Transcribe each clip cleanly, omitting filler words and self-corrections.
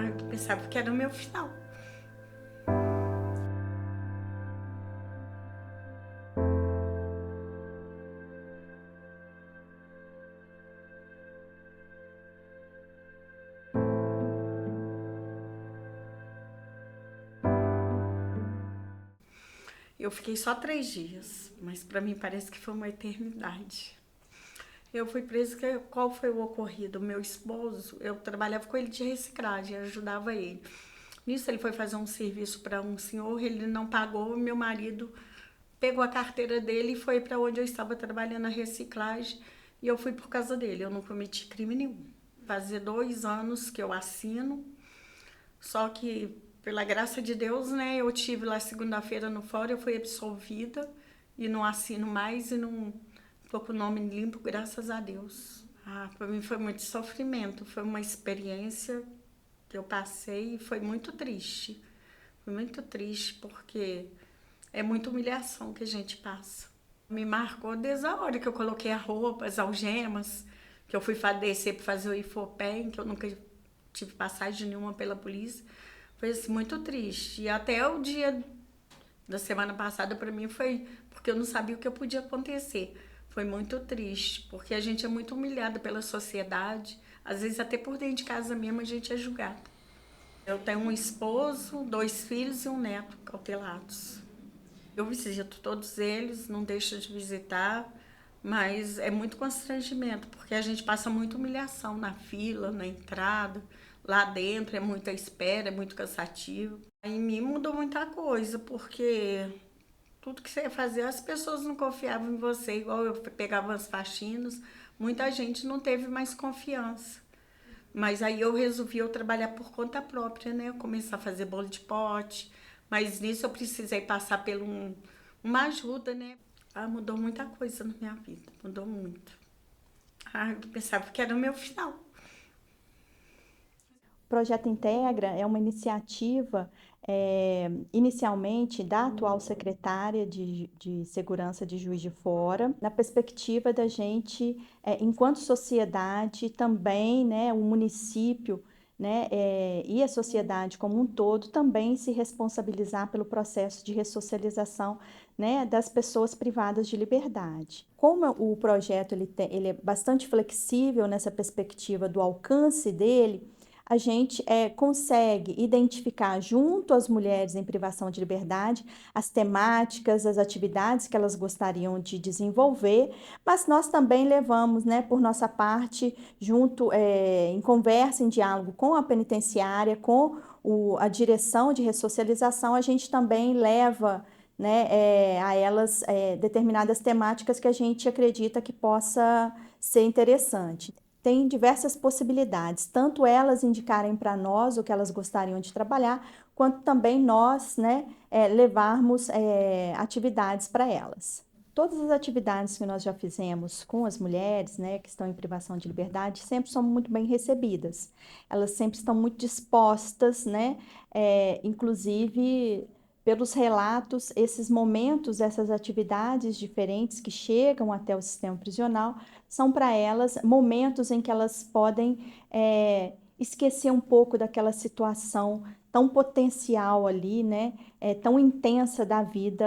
Eu pensava que era o meu final. Eu fiquei só 3 dias, mas para mim parece que foi uma eternidade. Eu fui presa, qual foi o ocorrido? Meu esposo, eu trabalhava com ele de reciclagem, ajudava ele. Nisso ele foi fazer um serviço para um senhor, ele não pagou, meu marido pegou a carteira dele e foi para onde eu estava trabalhando na reciclagem e eu fui por causa dele, eu não cometi crime nenhum. Fazia 2 anos que eu assino, só que pela graça de Deus, né, eu tive lá segunda-feira no fórum, eu fui absolvida e não assino mais e não tô com o nome limpo, graças a Deus. Para mim foi muito sofrimento, foi uma experiência que eu passei e foi muito triste. Foi muito triste porque é muita humilhação que a gente passa. Me marcou desde a hora que eu coloquei a roupa, as algemas, que eu fui descer para fazer o Ifopem, que eu nunca tive passagem nenhuma pela polícia. Foi assim, muito triste. E até o dia da semana passada para mim foi porque eu não sabia o que podia acontecer. Foi muito triste, porque a gente é muito humilhada pela sociedade. Às vezes até por dentro de casa mesmo a gente é julgada. Eu tenho um esposo, 2 filhos e um neto cautelados. Eu visito todos eles, não deixo de visitar, mas é muito constrangimento, porque a gente passa muita humilhação na fila, na entrada, lá dentro é muita espera, é muito cansativo. Em mim mudou muita coisa, porque tudo que você ia fazer, as pessoas não confiavam em você, igual eu pegava as faxinas, muita gente não teve mais confiança. Mas aí eu resolvi eu trabalhar por conta própria, né? Eu comecei a fazer bolo de pote, mas nisso eu precisei passar por uma ajuda, né? Mudou muita coisa na minha vida, mudou muito. Eu pensava que era o meu final. O Projeto Integra é uma iniciativa, inicialmente, da atual secretária de Segurança de Juiz de Fora, na perspectiva da gente, enquanto sociedade, também, né, o município, né, e a sociedade como um todo, também se responsabilizar pelo processo de ressocialização, né, das pessoas privadas de liberdade. Como o projeto ele é bastante flexível nessa perspectiva do alcance dele, a gente consegue identificar junto às mulheres em privação de liberdade as temáticas, as atividades que elas gostariam de desenvolver, mas nós também levamos, né, por nossa parte, junto, em conversa, em diálogo com a penitenciária, com a direção de ressocialização, a gente também leva, né, a elas determinadas temáticas que a gente acredita que possa ser interessante. Tem diversas possibilidades, tanto elas indicarem para nós o que elas gostariam de trabalhar, quanto também nós, né, levarmos atividades para elas. Todas as atividades que nós já fizemos com as mulheres, né, que estão em privação de liberdade, sempre são muito bem recebidas. Elas sempre estão muito dispostas, né, inclusive pelos relatos, esses momentos, essas atividades diferentes que chegam até o sistema prisional, são para elas momentos em que elas podem esquecer um pouco daquela situação tão potencial ali, né? Tão intensa da vida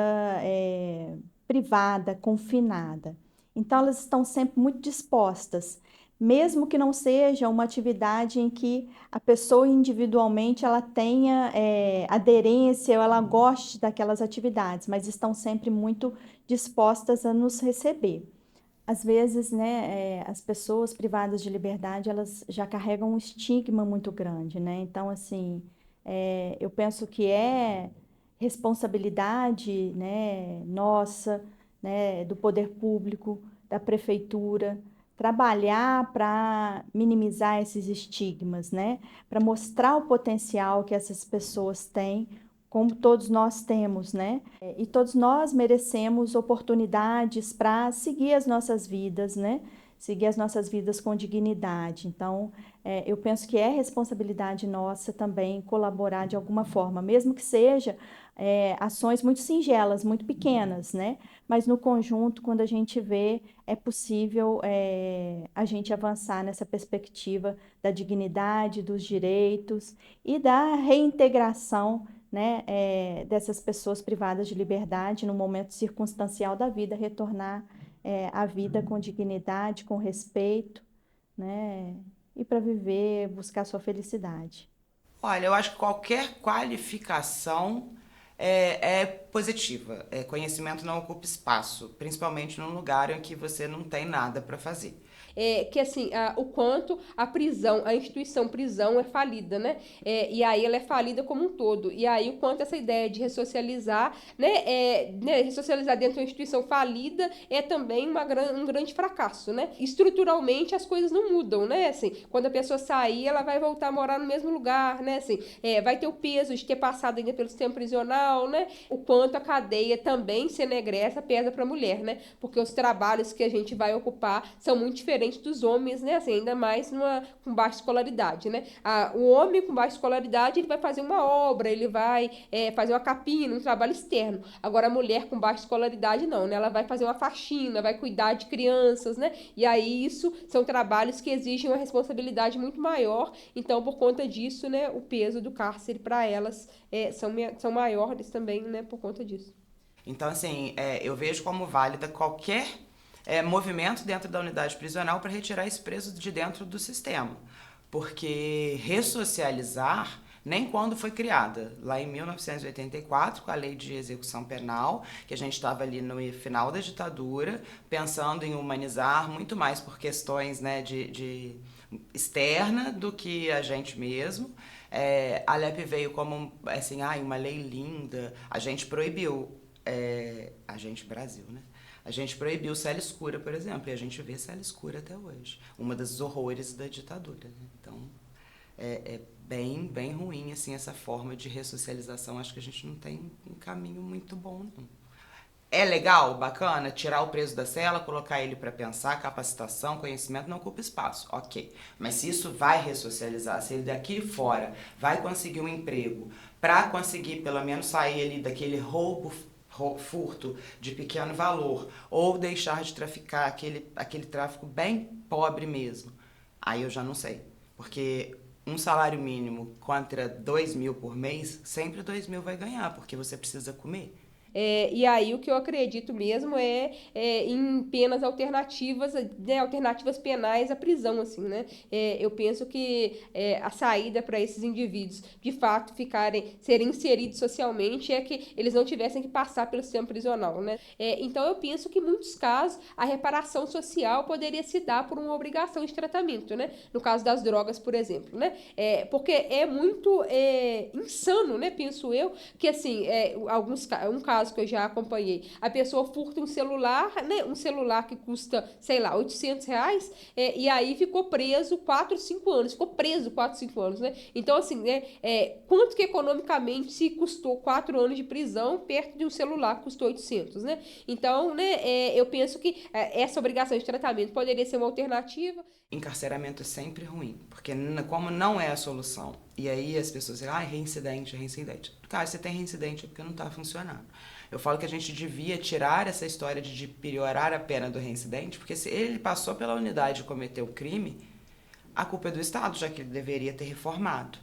privada, confinada. Então, elas estão sempre muito dispostas, mesmo que não seja uma atividade em que a pessoa individualmente ela tenha aderência ou ela goste daquelas atividades, mas estão sempre muito dispostas a nos receber. Às vezes, né, as pessoas privadas de liberdade, elas já carregam um estigma muito grande, né? Então, assim, eu penso que é responsabilidade, né, nossa, né, do poder público, da prefeitura, trabalhar para minimizar esses estigmas, né? Para mostrar o potencial que essas pessoas têm, como todos nós temos, né? E todos nós merecemos oportunidades para seguir as nossas vidas, né? seguir as nossas vidas com dignidade. Então, eu penso que é responsabilidade nossa também colaborar de alguma forma, mesmo que seja ações muito singelas, muito pequenas, né? Mas no conjunto, quando a gente vê, é possível a gente avançar nessa perspectiva da dignidade, dos direitos e da reintegração, né, dessas pessoas privadas de liberdade no momento circunstancial da vida, retornar à vida com dignidade, com respeito, né, e para viver, buscar sua felicidade. Olha, eu acho que qualquer qualificação é positiva. Conhecimento não ocupa espaço, principalmente num lugar em que você não tem nada para fazer. Que assim, o quanto a prisão, a instituição prisão é falida, né? E aí ela é falida como um todo. E aí o quanto essa ideia de ressocializar, né, ressocializar dentro de uma instituição falida é também um grande fracasso, né? Estruturalmente as coisas não mudam, né? Assim, quando a pessoa sair, ela vai voltar a morar no mesmo lugar, né? Assim, vai ter o peso de ter passado ainda pelo sistema prisional, né? O quanto a cadeia também, sendo egressa, pesa para a mulher, né? Porque os trabalhos que a gente vai ocupar são muito diferentes dos homens, né? Assim, ainda mais com baixa escolaridade, né? O homem com baixa escolaridade, ele vai fazer uma obra, ele vai fazer uma capina, um trabalho externo. Agora, a mulher com baixa escolaridade, não, né? Ela vai fazer uma faxina, vai cuidar de crianças, né? E aí, isso são trabalhos que exigem uma responsabilidade muito maior. Então, por conta disso, né? O peso do cárcere para elas são maiores também, né? Por conta disso. Então, assim, eu vejo como válida qualquer movimento dentro da unidade prisional para retirar esse preso de dentro do sistema. Porque ressocializar, nem quando foi criada, lá em 1984, com a Lei de Execução Penal, que a gente estava ali no final da ditadura, pensando em humanizar muito mais por questões, né, de externa do que a gente mesmo. A LEP veio como assim, uma lei linda, a gente proibiu, a gente Brasil, né? A gente proibiu cela escura, por exemplo, e a gente vê cela escura até hoje. Uma das horrores da ditadura, né? Então, é bem, bem ruim, assim, essa forma de ressocialização. Acho que a gente não tem um caminho muito bom, não. É legal, bacana, tirar o preso da cela, colocar ele para pensar, capacitação, conhecimento, não ocupa espaço, ok. Mas se isso vai ressocializar, se ele daqui fora vai conseguir um emprego, para conseguir pelo menos sair ali daquele furto de pequeno valor, ou deixar de traficar aquele tráfico bem pobre mesmo, aí eu já não sei. Porque um salário mínimo contra 2.000 por mês, sempre 2.000 vai ganhar, porque você precisa comer. E aí o que eu acredito mesmo em penas alternativas, né, alternativas penais à prisão, assim, né? Eu penso que a saída para esses indivíduos, de fato, serem inseridos socialmente é que eles não tivessem que passar pelo sistema prisional, né? Então eu penso que em muitos casos a reparação social poderia se dar por uma obrigação de tratamento, né? No caso das drogas, por exemplo, né? Porque é muito insano, né? Penso eu, que assim, um caso que eu já acompanhei, a pessoa furta um celular, né, um celular que custa, sei lá, R$800, e aí ficou preso 4, 5 anos, né, então assim, né, quanto que economicamente se custou 4 anos de prisão perto de um celular que custou 800, né, então, né, eu penso que essa obrigação de tratamento poderia ser uma alternativa. Encarceramento é sempre ruim, porque como não é a solução, e aí as pessoas dizem, reincidente. Cara, você tem reincidente é porque não está funcionando. Eu falo que a gente devia tirar essa história de piorar a pena do reincidente, porque se ele passou pela unidade e cometeu o crime, a culpa é do Estado, já que ele deveria ter reformado.